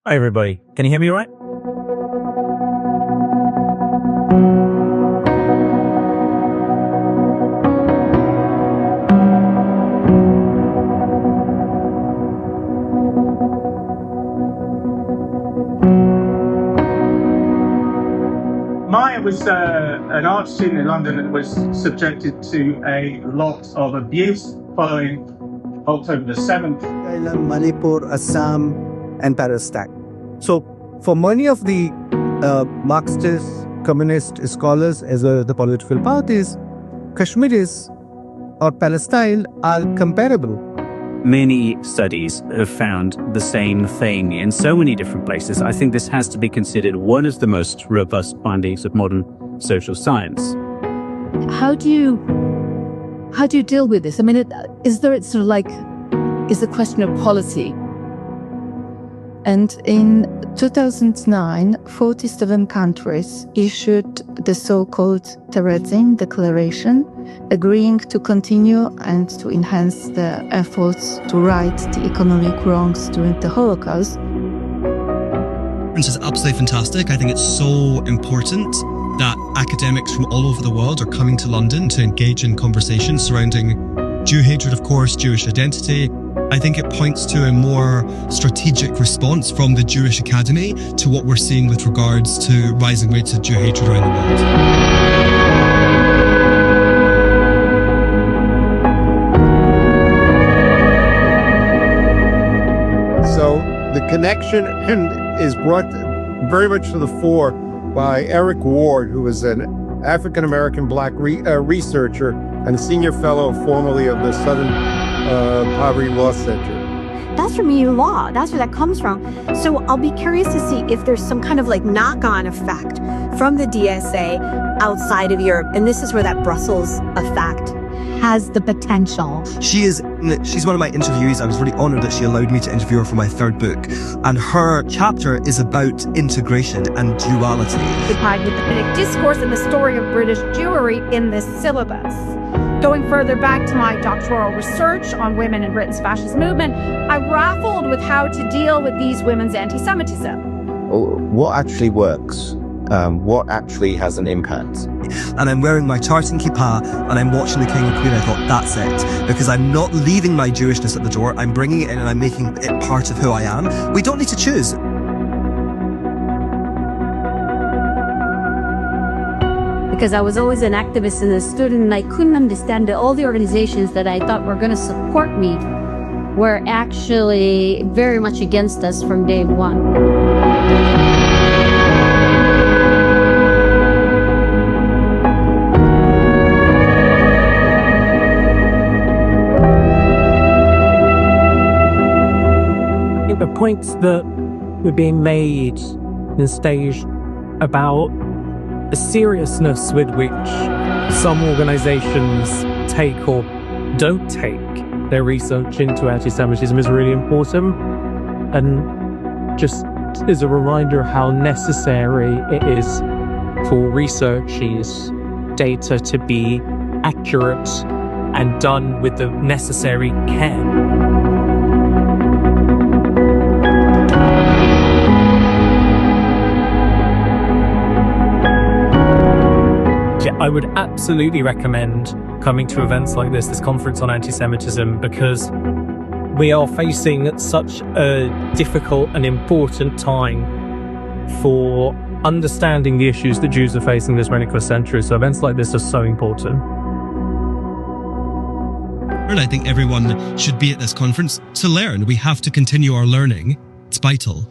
Hi, everybody. Can you hear me all right? Maya was an art student in London and was subjected to a lot of abuse following October the 7th. Manipur, Assam, and Palestine. So, for many of the Marxist, communist scholars, as well as the political parties, Kashmiris or Palestine are comparable. Many studies have found the same thing in so many different places. I think this has to be considered one of the most robust findings of modern social science. How do you deal with this? I mean, is the question of policy? And in 2009, 47 countries issued the so-called Terezin Declaration, agreeing to continue and to enhance the efforts to right the economic wrongs during the Holocaust. This is absolutely fantastic. I think it's so important that academics from all over the world are coming to London to engage in conversations surrounding Jew hatred, of course, Jewish identity. I think it points to a more strategic response from the Jewish Academy to what we're seeing with regards to rising rates of Jew hatred around the world. So the connection is brought very much to the fore by Eric Ward, who is an African-American black researcher and a senior fellow formerly of the Southern Poverty Law Center. That's from EU law. That's where that comes from. So I'll be curious to see if there's some kind of knock-on effect from the DSA outside of Europe. And this is where that Brussels effect has the potential. She's one of my interviewees. I was really honored that she allowed me to interview her for my third book. And her chapter is about integration and duality. Occupied with the British discourse and the story of British Jewry in this syllabus. Going further back to my doctoral research on women in Britain's fascist movement, I grappled with how to deal with these women's anti-Semitism. What actually works? What actually has an impact? And I'm wearing my tartan kippah and I'm watching the King and Queen. I thought, that's it. Because I'm not leaving my Jewishness at the door. I'm bringing it in and I'm making it part of who I am. We don't need to choose. Because I was always an activist and a student, and I couldn't understand that all the organizations that I thought were going to support me were actually very much against us from day one. The points that were being made and staged about the seriousness with which some organizations take or don't take their research into anti-Semitism is really important. And just as a reminder of how necessary it is for researchers' data to be accurate and done with the necessary care. I would absolutely recommend coming to events like this conference on anti-Semitism, because we are facing such a difficult and important time for understanding the issues that Jews are facing this 21st century. So events like this are so important. And I think everyone should be at this conference to learn. We have to continue our learning. It's vital.